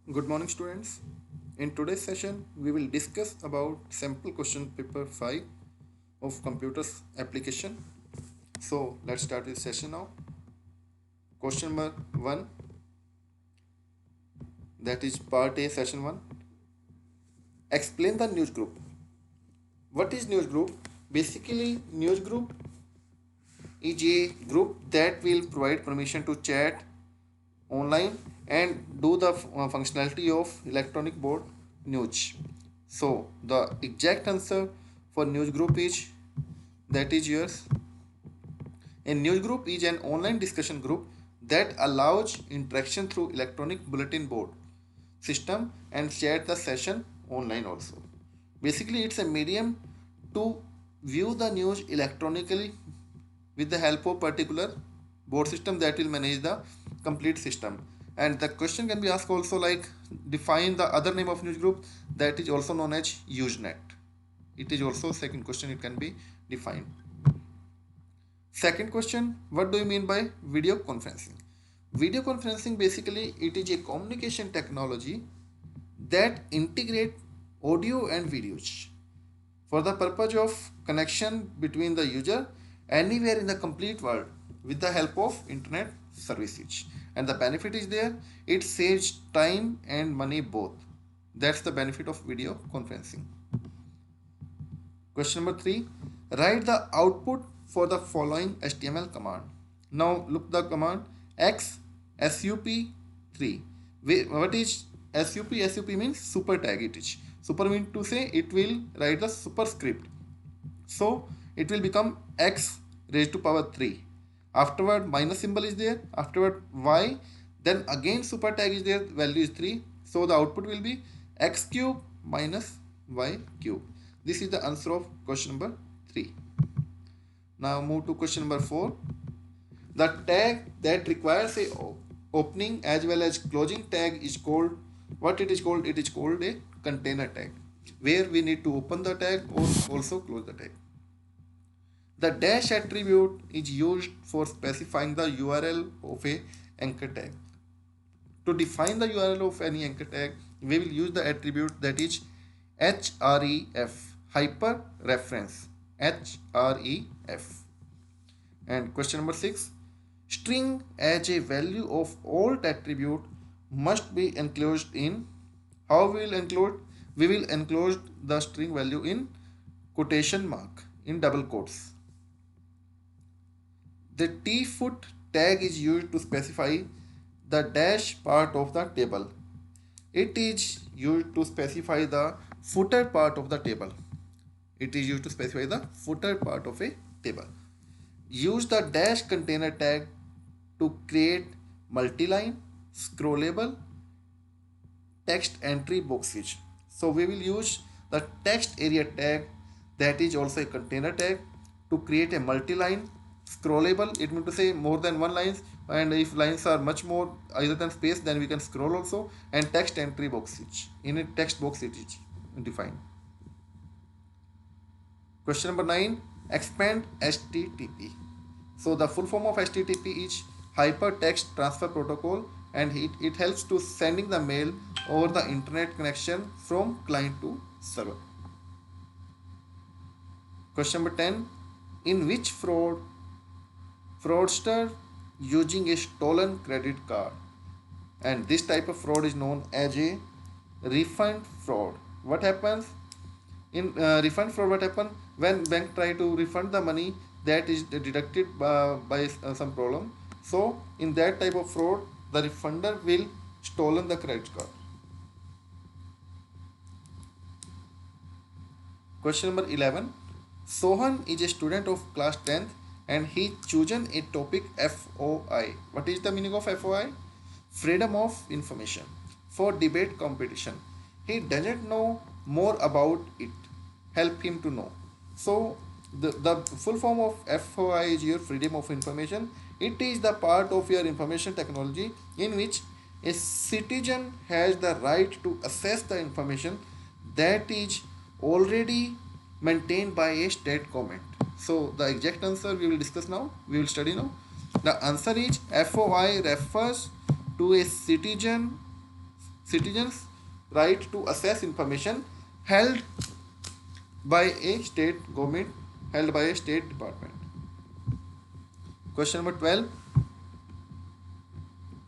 Good morning, students. In today's session, we will discuss about sample question paper 5 of computers application. So let's start this session now. Question number 1, that is part A, session 1. Explain the news group. What is news group? Basically, news group is a group that will provide permission to chat online and do the functionality of electronic board news. So the exact answer for news group is that is yours. A news group is an online discussion group that allows interaction through electronic bulletin board system and share the session online also. Basically, it's a medium to view the news electronically with the help of particular board system that will manage the complete system. And the question can be asked also like define the other name of news group, that is also known as Usenet. It is also second question, it can be defined. Second question, what do you mean by video conferencing? Video conferencing, basically it is a communication technology that integrate audio and videos for the purpose of connection between the user anywhere in the complete world with the help of internet services. And the benefit is there, it saves time and money both. That's the benefit of video conferencing. Question number 3, write the output for the following HTML command. Now look the command x sup3. What is sup? Sup means super tag. It is super means to say it will write the superscript. So it will become x raised to power 3. Afterward minus symbol is there. Afterward y. Then again super tag is there. Value is 3. So the output will be x cube minus y cube. This is the answer of question number 3. Now move to question number 4. The tag that requires a opening as well as closing tag is called, what it is called? It is called a container tag, where we need to open the tag or also close the tag. The dash attribute is used for specifying the URL of a anchor tag. To define the URL of any anchor tag, we will use the attribute that is href, hyper reference, href. And question number 6, string as a value of alt attribute must be enclosed in, how we will enclose? We will enclose the string value in quotation mark, in double quotes. The tfoot tag is used to specify the dash part of the table. It is used to specify the footer part of the table. It is used to specify the footer part of a table. Use the dash container tag to create multi-line, scrollable text entry boxes. So we will use the text area tag, that is also a container tag, to create a multi-line scrollable. It means to say more than one lines, and if lines are much more either than space, then we can scroll also. And text entry boxes, in a text box it is defined. Question number 9, expand HTTP. So the full form of HTTP is Hypertext Transfer Protocol, and it helps to sending the mail over the internet connection from client to server. Question number 10, in which fraudster using a stolen credit card, and this type of fraud is known as a refund fraud. What happens in refund fraud? What happens when bank try to refund the money that is deducted by some problem? So in that type of fraud, the refunder will stolen the credit card. Question number 11, Sohan is a student of class 10th and he chosen a topic FOI. What is the meaning of FOI? Freedom of information, for debate competition. He doesn't know more about it. Help him to know. So the full form of FOI is your freedom of information. It is the part of your information technology in which a citizen has the right to access the information that is already maintained by a state government. So the exact answer we will discuss now, we will study now. The answer is FOI refers to a citizen citizens' right to access information held by a state government, held by a state department. Question number 12.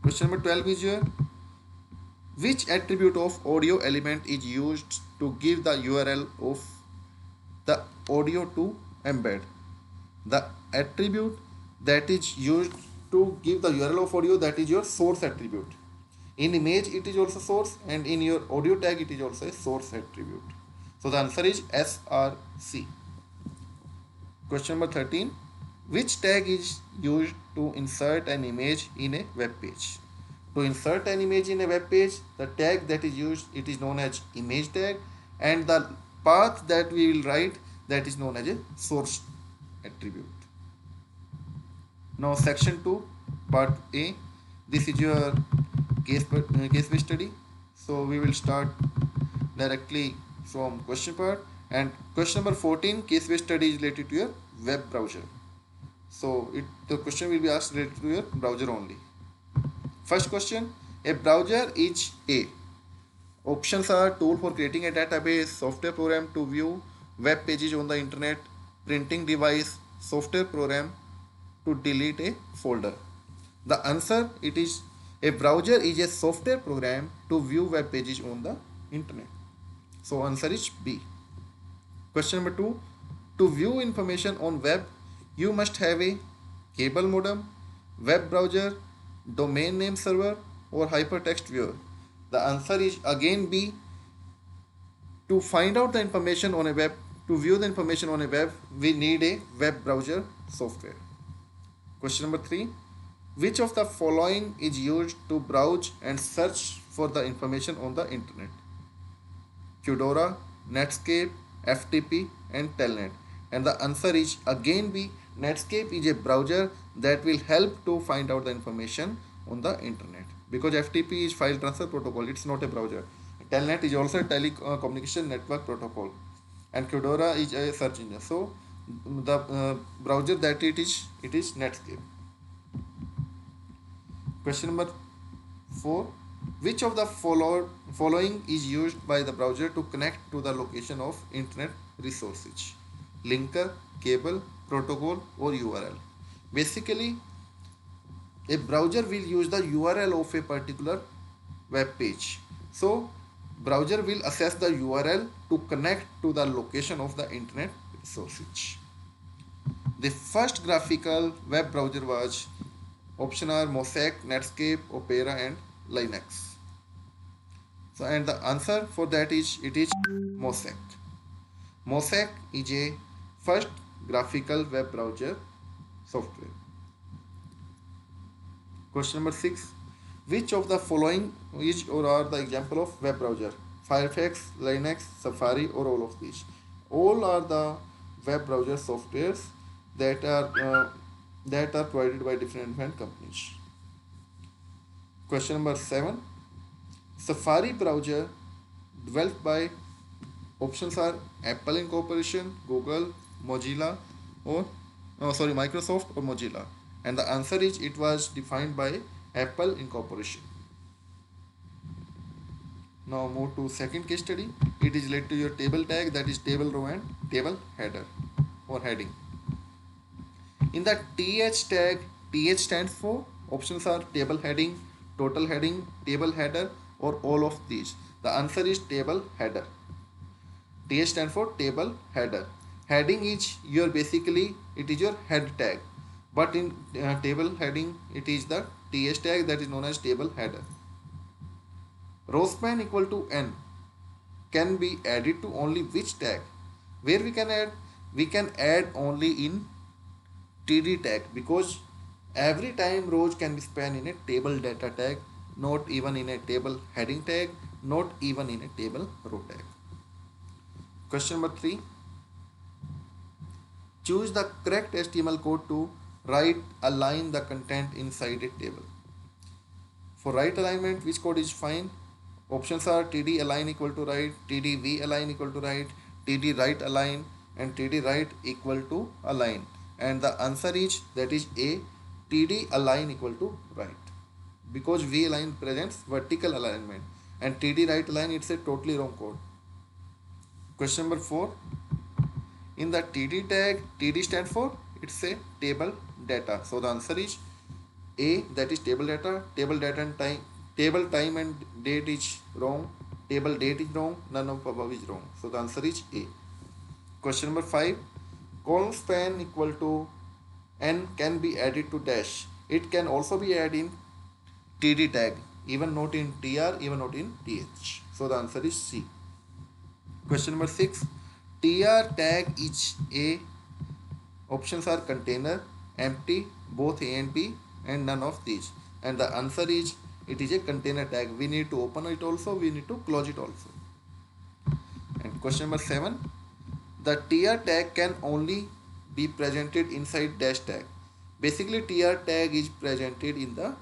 Question number 12 is here. Which attribute of audio element is used to give the URL of the audio to embed? The attribute that is used to give the URL of audio, that is your source attribute. In image it is also source, and in your audio tag it is also a source attribute. So the answer is SRC. Question number 13. Which tag is used to insert an image in a web page? To insert an image in a web page, the tag that is used, it is known as image tag, and the path that we will write, that is known as a source attribute. Now section 2, part A. This is your case-based study. So we will start directly from question part, and question number 14, case-based study, is related to your web browser. So the question will be asked related to your browser only. First question, a browser is a. Options are tool for creating a database, software program to view web pages on the internet, printing device, software program to delete a folder. The answer, it is a browser is a software program to view web pages on the internet. So answer is B. Question number 2, to view information on web, you must have a cable modem, web browser, domain name server, or hypertext viewer. The answer is again B. To find out the information on a web, to view the information on a web, we need a web browser software. Question number 3, which of the following is used to browse and search for the information on the internet? Fedora, Netscape, FTP, and Telnet. And the answer is again B. Netscape is a browser that will help to find out the information on the internet, because FTP is file transfer protocol, it's not a browser. Telnet is also a telecommunication network protocol, and Fedora is a search engine. So the browser that it is Netscape. Question number 4, which of the following is used by the browser to connect to the location of internet resources? Linker, cable, protocol, or URL? Basically, a browser will use the URL of a particular web page. So browser will access the URL to connect to the location of the internet resources. The first graphical web browser was, option are Mosaic, Netscape, Opera, and Linux. So and the answer for that is, it is Mosaic. Mosaic is a first graphical web browser software. Question number 6, which of the following is or are the example of web browser? Firefox, Linux, Safari, or all of these? All are the web browser softwares that are provided by different companies. Question number 7, Safari browser developed by, options are Apple Incorporation, Google, Mozilla, or Microsoft or Mozilla. And the answer is, it was defined by Apple Incorporation. Now move to second case study. It is related to your table tag, that is table row and table header or heading. In the TH tag, TH stands for, options are table heading, total heading, table header, or all of these. The answer is table header. TH stands for table header. Heading is your, basically it is your head tag, but in table heading it is the TH tag, that is known as table header. Row span equal to n can be added to only which tag? Where we can add? We can add only in TD tag, because every time rows can be spanned in a table data tag, not even in a table heading tag, not even in a table row tag. Question number 3, choose the correct HTML code to align the content inside a table. For right alignment, which code is fine? Options are TD align equal to right, TD V align equal to right, TD right align, and TD right equal to align. And the answer is, that is A, TD align equal to right, because V align presents vertical alignment and TD write line, it's a totally wrong code. Question number 4. In the TD tag, TD stand for, it's a table data. So the answer is A, that is table data. Table time and date is wrong. Table date is wrong. None of above is wrong. So the answer is A. Question number 5. Colon span equal to n can be added to dash. It can also be added in TD tag, even not in TR, even not in TH. So the answer is C. Question number 6. TR tag is A. Options are container, empty, both A and B, and none of these. And the answer is, it is a container tag. We need to open it also, we need to close it also. And question number 7. The TR tag can only be presented inside dash tag. Basically, TR tag is presented in the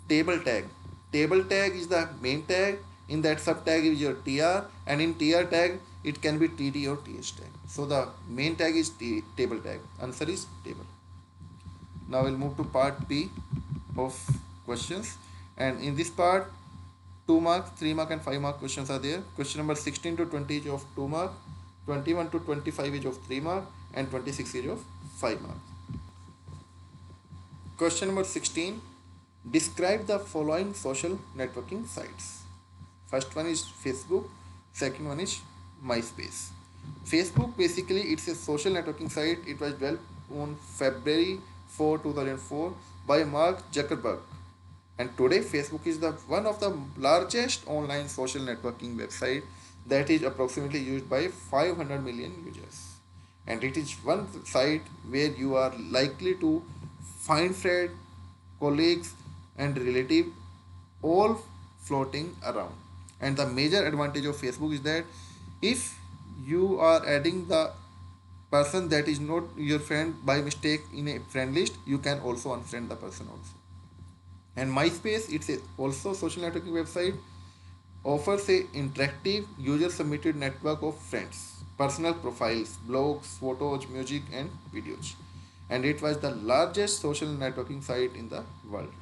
table tag. Table tag is the main tag. In that sub tag is your TR, and in TR tag it can be TD or TH tag. So the main tag is table tag. Answer is table. Now we'll move to part B of questions, and in this part 2 mark, 3 mark and 5 mark questions are there. Question number 16 to 20 is of 2 mark, 21 to 25 is of 3 mark, and 26 is of 5 mark. Question number 16. Describe the following social networking sites. First one is Facebook, second one is MySpace. Facebook, basically it's a social networking site. It was developed on February 4, 2004 by Mark Zuckerberg. And today Facebook is the one of the largest online social networking website that is approximately used by 500 million users. And it is one site where you are likely to find friends, colleagues and relative all floating around. And the major advantage of Facebook is that if you are adding the person that is not your friend by mistake in a friend list, you can also unfriend the person also. And MySpace, it's a also social networking website, offers a interactive user submitted network of friends, personal profiles, blogs, photos, music and videos. And it was the largest social networking site in the world.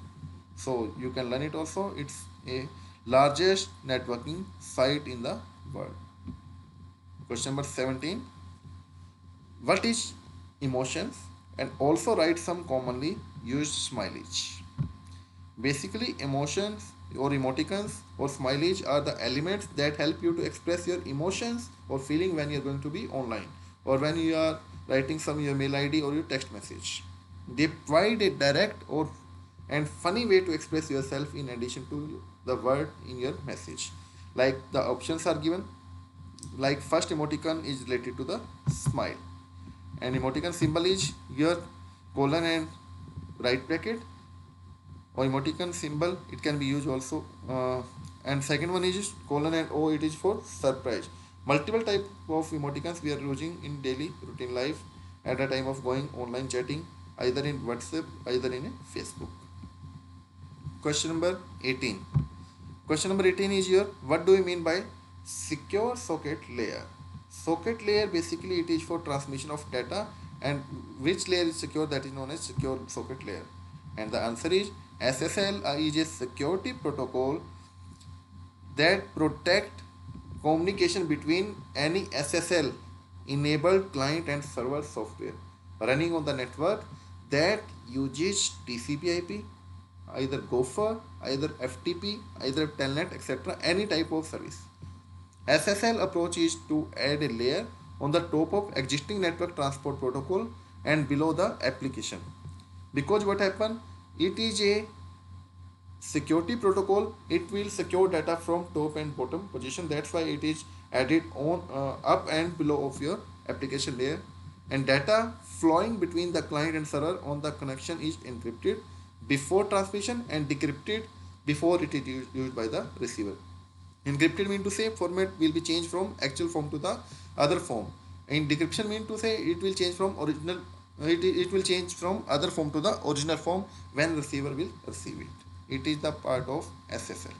So you can learn it also. It's a largest networking site in the world. Question number 17. What is emotions? And also write some commonly used smiley. Basically, emotions or emoticons or smiley are the elements that help you to express your emotions or feeling when you're going to be online or when you are writing some your mail ID or your text message. They provide a direct or and funny way to express yourself in addition to the word in your message. Like the options are given. Like first emoticon is related to the smile. And emoticon symbol is your colon and right bracket. Or emoticon symbol, it can be used also. And second one is colon and O, it is for surprise. Multiple type of emoticons we are using in daily routine life at the time of going online chatting, either in WhatsApp, either in a Facebook. Question number 18. Question number 18 is your, what do you mean by secure socket layer? Socket layer, basically it is for transmission of data, and which layer is secure, that is known as secure socket layer. And the answer is SSL is a security protocol that protect communication between any SSL enabled client and server software running on the network that uses TCP IP, either Gopher, either FTP, either Telnet, etc. any type of service. SSL approach is to add a layer on the top of existing network transport protocol and below the application. Because what happen, it is a security protocol, it will secure data from top and bottom position. That's why it is added on up and below of your application layer, and data flowing between the client and server on the connection is encrypted before transmission and decrypted before it is used by the receiver. Encrypted mean to say format will be changed from actual form to the other form. And decryption mean to say it will change from original it will change from other form to the original form when receiver will receive it. It is the part of SSL.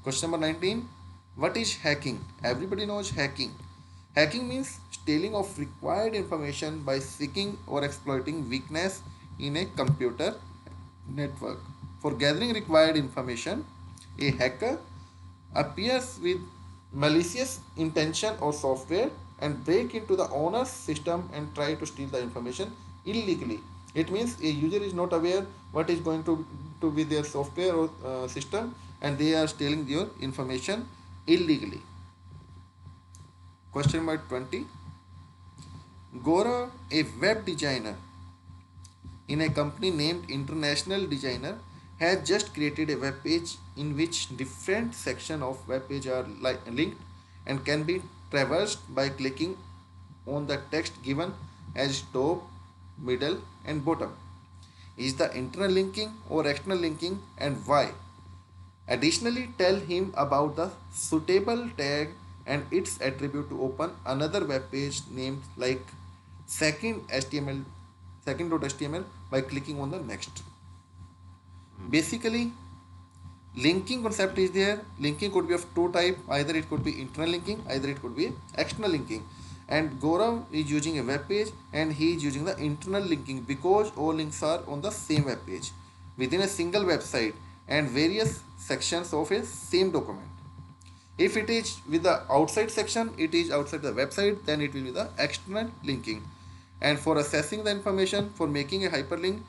Question number 19. What is hacking? Everybody knows hacking. Hacking means stealing of required information by seeking or exploiting weakness in a computer network. For gathering required information, A hacker appears with malicious intention or software and break into the owner's system and try to steal the information illegally. It means a user is not aware what is going to be their software or system, and they are stealing your information illegally. Question number 20. Gaurav, a web designer in a company named International Designer, has just created a web page in which different sections of web page are linked and can be traversed by clicking on the text given as top, middle and bottom. Is the internal linking or external linking, and why? Additionally, tell him about the suitable tag and its attribute to open another web page named like second.html by clicking on the next. Basically, linking concept is there. Linking could be of two type. Either it could be internal linking, either it could be external linking. And Gaurav is using a web page and he is using the internal linking because all links are on the same web page within a single website and various sections of a same document. If it is with the outside section, it is outside the website, then it will be the external linking. And for assessing the information, for making a hyperlink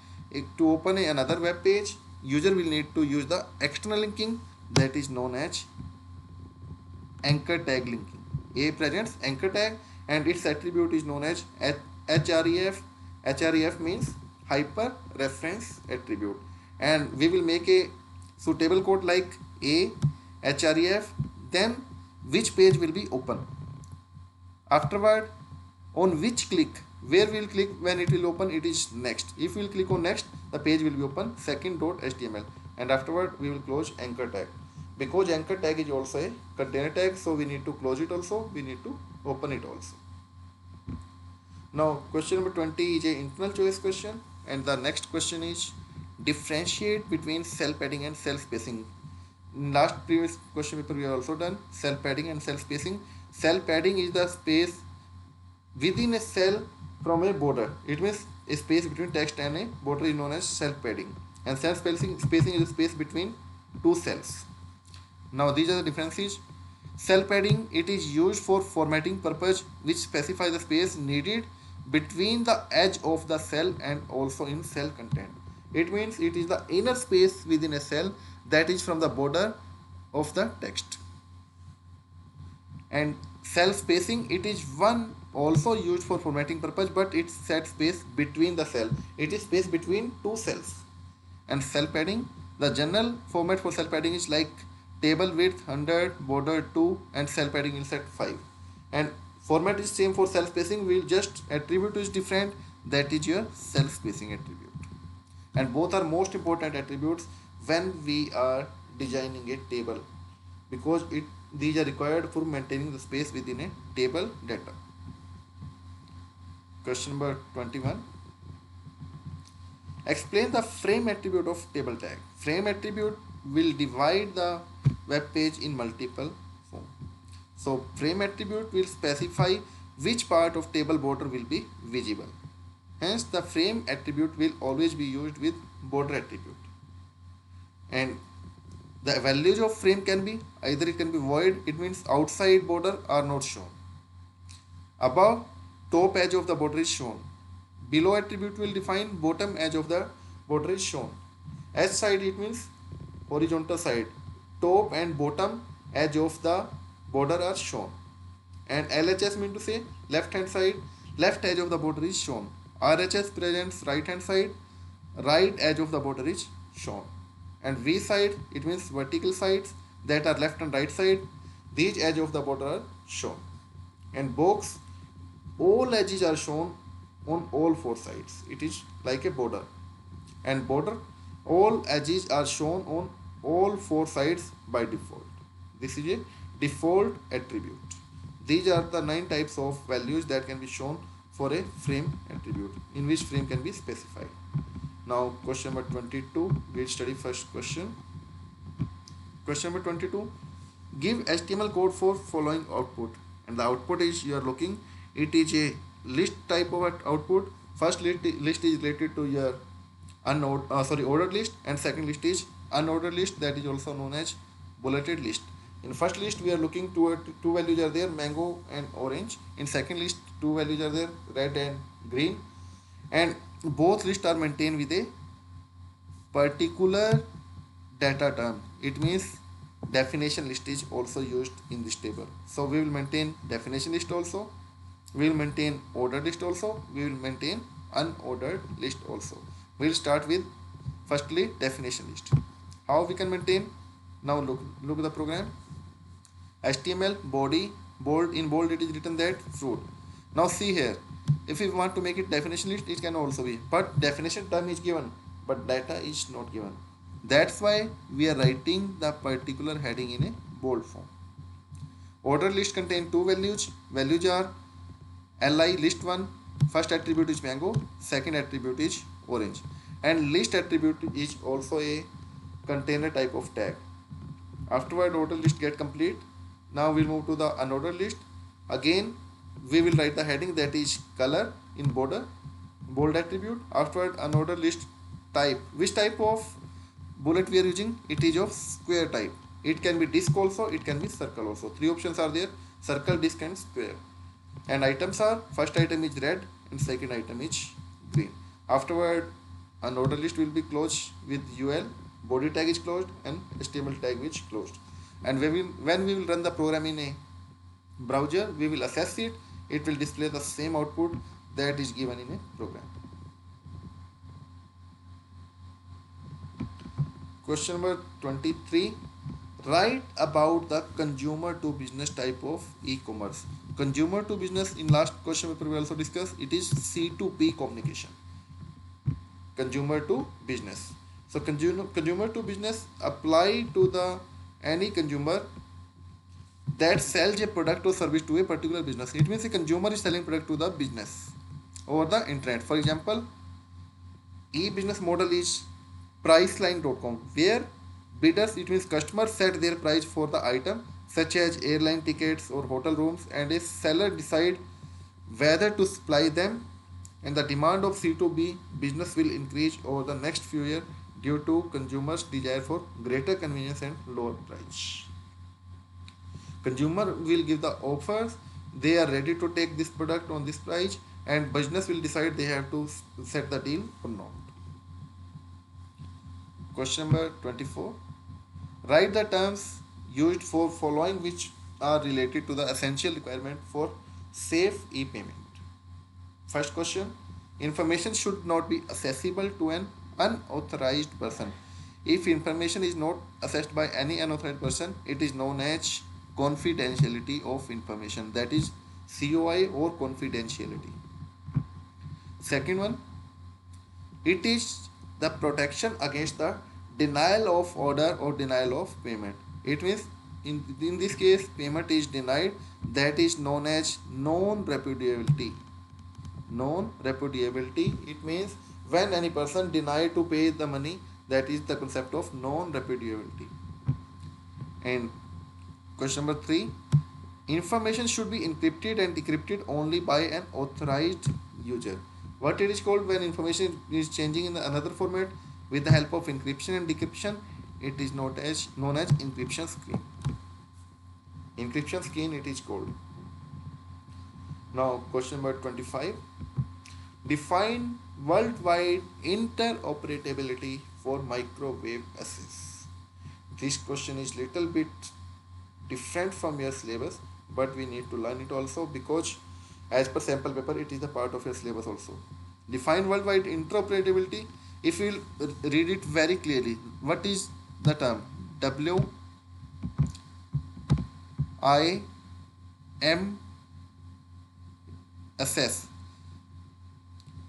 to open another web page, user will need to use the external linking, that is known as anchor tag linking. A presents anchor tag and its attribute is known as href. Href means hyper reference attribute, and we will make a suitable code like a href, then which page will be open. Afterward, on which click, where we will click when it will open, it is next. If we will click on next, the page will be open second.html, and afterward we will close anchor tag. Because anchor tag is also a container tag, so we need to close it also, we need to open it also. Now question number 20 is a internal choice question, and the next question is differentiate between cell padding and cell spacing. In last previous question paper we have also done cell padding and cell spacing. Cell padding is the space within a cell from a border. It means a space between text and a border is known as cell padding, and cell spacing is a space between two cells. Now these are the differences. Cell padding, it is used for formatting purpose, which specifies the space needed between the edge of the cell and also in cell content. It means it is the inner space within a cell that is from the border of the text. And cell spacing, it is one also used for formatting purpose, but it sets space between the cell. It is space between two cells. And cell padding, the general format for cell padding is like table width 100, border 2, and cell padding is set 5. And format is same for cell spacing, will just attribute is different, that is your cell spacing attribute. And both are most important attributes when we are designing a table, because these are required for maintaining the space within a table data. Question number 21. Explain the frame attribute of table tag. Frame attribute will divide the web page in multiple forms. So frame attribute will specify which part of table border will be visible. Hence the frame attribute will always be used with border attribute. And the values of frame can be either it can be void, it means outside border are not shown. Above, top edge of the border is shown. Below attribute will define bottom edge of the border is shown. Edge side, it means horizontal side. Top and bottom edge of the border are shown. And LHS mean to say left hand side, left edge of the border is shown. RHS presents right hand side, right edge of the border is shown. And V side, it means vertical sides that are left and right side, these edge of the border are shown. And box, all edges are shown on all four sides. It is like a border. And border, all edges are shown on all four sides by default. This is a default attribute. These are the 9 types of values that can be shown for a frame attribute, in which frame can be specified. Now question number 22, we'll study first question. Question number 22, give HTML code for following output. And the output is, you are looking, it is a list type of output. First list is related to your ordered list, and second list is unordered list, that is also known as bulleted list. In first list we are looking toward two values are there, mango and orange. In second list two values are there, red and green, and both lists are maintained with a particular data term. It means definition list is also used in this table. So we will maintain definition list also, we will maintain ordered list also, we will maintain unordered list also. We will start with firstly definition list. How we can maintain? Now look the program. HTML body, bold, in bold it is written that fruit. Now see here, if we want to make it definition list, it can also be, but definition term is given but data is not given. That's why we are writing the particular heading in a bold form. Order list contain two values. Values are li list 1, first attribute is mango, second attribute is orange, and list attribute is also a container type of tag. Afterward order list get complete. Now we'll move to the unordered list. Again we will write the heading, that is color in border, bold attribute. Afterward unordered list type, which type of bullet we are using, it is of square type. It can be disc also, it can be circle also. Three options are there, circle, disc and square. And items are, first item is red and second item is green. Afterward unordered list will be closed with ul, body tag is closed and HTML tag is closed. And when we will run the program in a browser, we will assess it, it will display the same output that is given in a program. Question number 23. Write about the consumer to business type of e-commerce. Consumer to business, in last question paper we also discussed, it is C2B communication. Consumer to business. So consumer to business apply to the any consumer that sells a product or service to a particular business. It means a consumer is selling product to the business over the internet. For example, e-business model is priceline.com, where bidders, it means customers, set their price for the item such as airline tickets or hotel rooms, and a seller decide whether to supply them, and the demand of C2B business will increase over the next few years due to consumers' desire for greater convenience and lower price. Consumer will give the offers, they are ready to take this product on this price, and business will decide they have to set the deal or not. Question number 24. Write the terms used for following which are related to the essential requirement for safe e-payment. First question. Information should not be accessible to an unauthorized person. If information is not accessed by any unauthorized person, it is known as confidentiality of information, that is COI or confidentiality. Second one, it is the protection against the denial of order or denial of payment. It means in this case payment is denied, that is known as non-repudiability. Non-repudiability, it means when any person denied to pay the money, that is the concept of non-repudiability. And question number 3, information should be encrypted and decrypted only by an authorized user. What it is called when information is changing in another format with the help of encryption and decryption, it is known as encryption screen. Encryption screen it is called. Now question number 25. Define worldwide interoperability for microwave access. This question is little bit different from your syllabus, but we need to learn it also because as per sample paper it is a part of your syllabus also. Define worldwide interoperability. If you will read it very clearly, what is the term? WIMSS.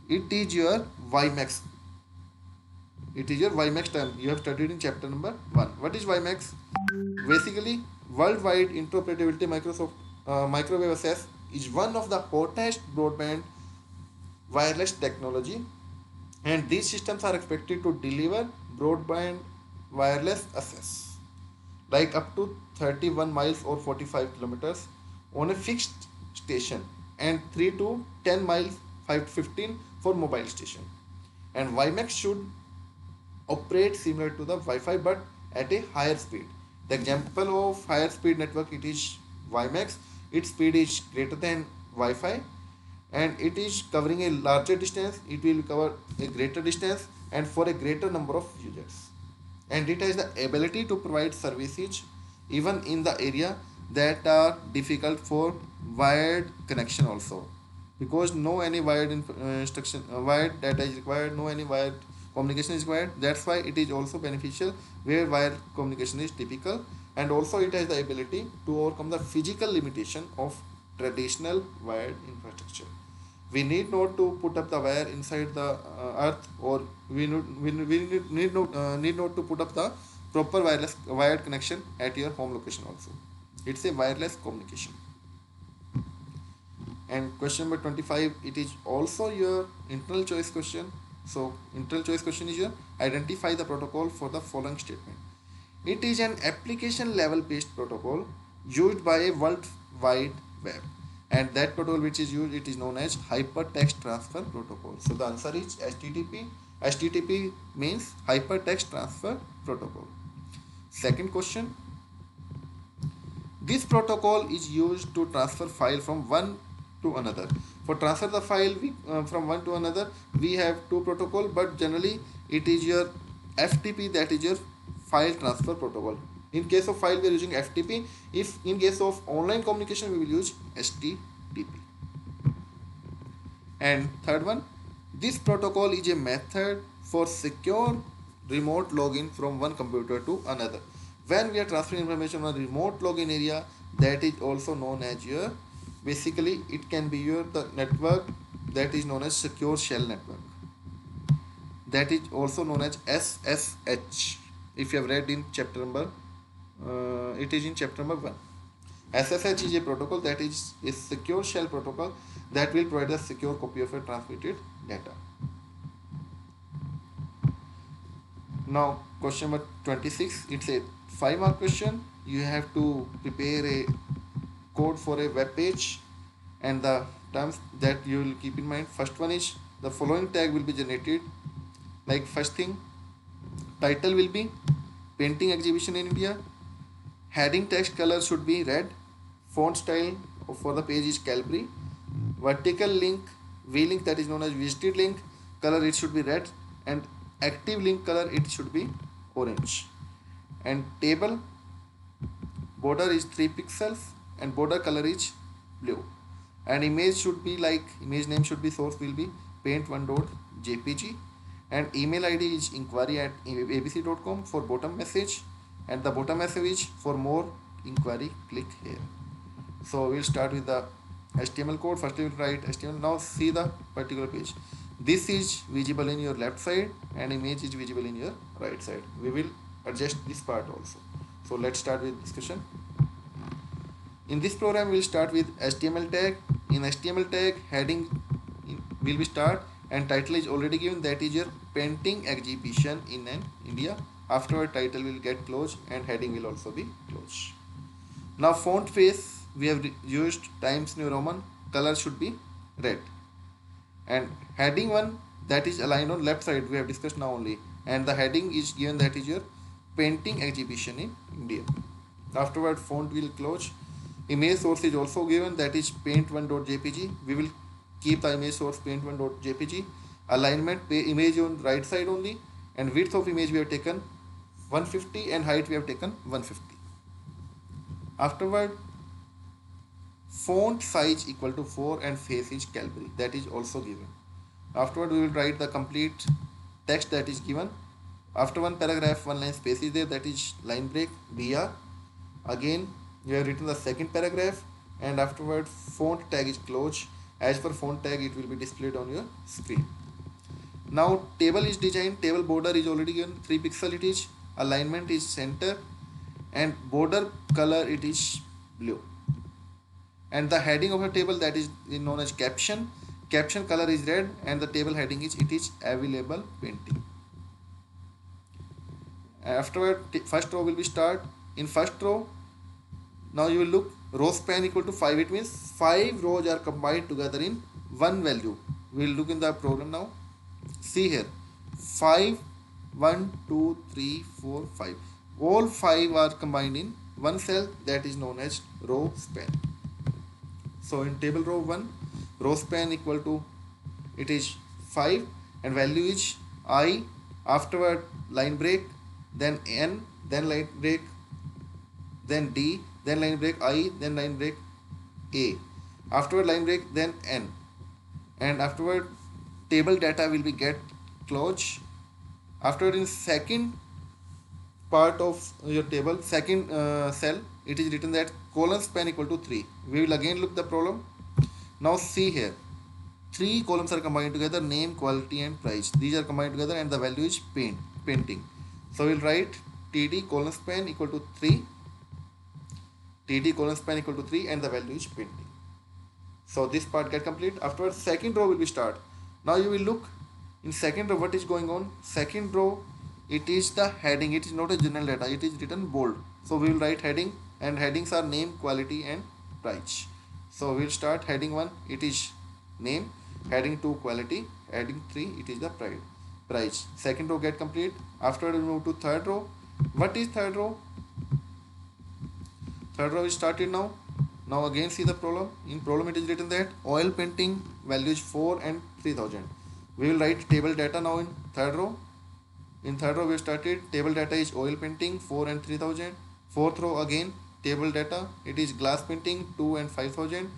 It is your WiMAX. It is your WiMAX term. You have studied in chapter number 1. What is WiMAX? Basically, worldwide interoperability microwave access is one of the hottest broadband wireless technology, and these systems are expected to deliver broadband wireless access like up to 31 miles or 45 kilometers on a fixed station, and 3 to 10 miles 5 to 15 for mobile station. And WiMAX should operate similar to the Wi-Fi but at a higher speed. The example of higher speed network, it is WiMAX. Its speed is greater than Wi-Fi, and it is covering a larger distance. It will cover a greater distance and for a greater number of users. And it has the ability to provide services even in the area that are difficult for wired connection also, because no any wired instruction wired data is required, no any wired communication is required. That's why it is also beneficial where wired communication is typical. And also it has the ability to overcome the physical limitation of traditional wired infrastructure. We need not to put up the wire inside the earth, or we need not to put up the proper wireless wired connection at your home location also. It's a wireless communication. And question number 25, it is also your internal choice question. So internal choice question is your identify the protocol for the following statement. It is an application level based protocol used by a world wide web, and that protocol which is used, it is known as hypertext transfer protocol. So the answer is HTTP. HTTP means hypertext transfer protocol. Second question, this protocol is used to transfer file from one to another. For transfer the file from one to another, we have two protocol, but generally it is your FTP, that is your file transfer protocol. In case of file we are using FTP. If in case of online communication we will use HTTP. And third one, this protocol is a method for secure remote login from one computer to another. When we are transferring information on a remote login area, that is also known as your, basically it can be your the network that is known as secure shell network, that is also known as SSH. If you have read in chapter number it is in chapter number 1. SSH is a protocol that is a secure shell protocol that will provide a secure copy of a transmitted data. Now question number 26, it's a 5-mark question. You have to prepare a code for a web page, and the terms that you will keep in mind. First one is the following tag will be generated. Like first thing, title will be painting exhibition in India, heading text color should be red, font style for the page is Calibri, vertical link v-link, that is known as visited link, color it should be red, and active link color it should be orange. And table border is 3 pixels and border color is blue. And image should be like, image name should be, source will be paint1.jpg, and email ID is inquiry@abc.com for bottom message, and the bottom message is for more inquiry click here. So we'll start with the HTML code. First we will write HTML. Now see the particular page. This is visible in your left side and image is visible in your right side. We will adjust this part also. So let's start with discussion. In this program we'll start with HTML tag. In HTML tag, heading will be start and title is already given, that is your painting exhibition in India. Afterward title will get closed and heading will also be closed. Now font face we have used Times New Roman, color should be red, and heading one, that is aligned on left side, we have discussed now only, and the heading is given, that is your painting exhibition in India. Afterward font will close. Image source is also given, that is paint1.jpg. We will keep the image source paint1.jpg. Alignment image on right side only, and width of image we have taken 150 and height we have taken 150. Afterward font size equal to 4 and face is Calibri, that is also given. Afterward we will write the complete text that is given. After one paragraph, one line space is there, that is line break BR. Again you have written the second paragraph, and afterward font tag is closed. As per font tag it will be displayed on your screen. Now table is designed. Table border is already given, 3 pixel it is. Alignment is center, and border color it is blue. And the heading of a table, that is known as caption. Caption color is red, and the table heading is, it is available painting. Afterward first row will be start. In first row, now you will look, row span equal to 5. It means 5 rows are combined together in one value. We will look in the program now. See here, 5, 1, 2, 3, 4, 5. all 5 are combined in one cell, that is known as row span. So in table row 1, row span equal to, it is 5 and value is I, afterward line break, then n, then line break, then d, then line break I, then line break a, afterward line break, then n, and afterward table data will be get close. Afterward in second part of your table, second cell, it is written that column span equal to 3. We will again look the problem. Now see here, 3 columns are combined together, name, quality and price. These are combined together and the value is painting. So we'll write td column span equal to 3, td column span equal to 3 and the value is painting. So this part get complete. Afterwards second row will be start. Now you will look in second row what is going on. Second row, it is the heading, it is not a general data, it is written bold. So we will write heading, and headings are name, quality and price. So we will start heading 1, it is name, heading 2 quality, heading 3 it is the price. Second row get complete. After we move to third row. What is third row? Third row is started now. Now again see the problem. In problem it is written that oil painting value is 4 and 3000. We will write table data now in third row. In third row we started table data is oil painting 4 and 3000. Fourth row again table data, it is glass painting 2 and 5000.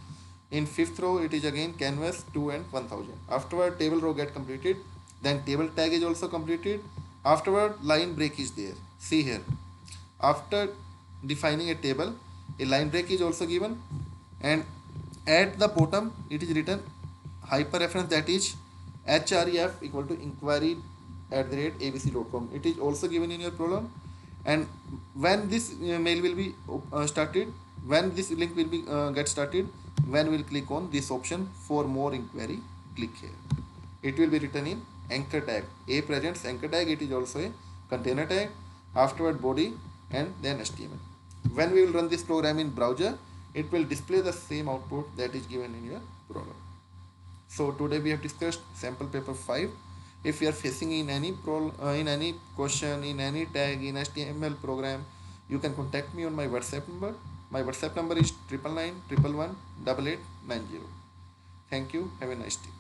In fifth row it is again canvas 2 and 1000. Afterward table row get completed. Then table tag is also completed. Afterward line break is there. See here. After defining a table, a line break is also given, and at the bottom it is written hyper reference, that is href equal to inquiry@abc.com. It is also given in your problem, and when this mail will be started, when this link will be get started, when we will click on this option for more inquiry, click here. It will be written in anchor tag. A presents anchor tag, it is also a container tag, afterward body and then HTML. When we will run this program in browser, it will display the same output that is given in your program. So today we have discussed sample paper 5. If you are facing in any question, in any tag, in HTML program, you can contact me on my WhatsApp number. My WhatsApp number is 999 111 8890. Thank you. Have a nice day.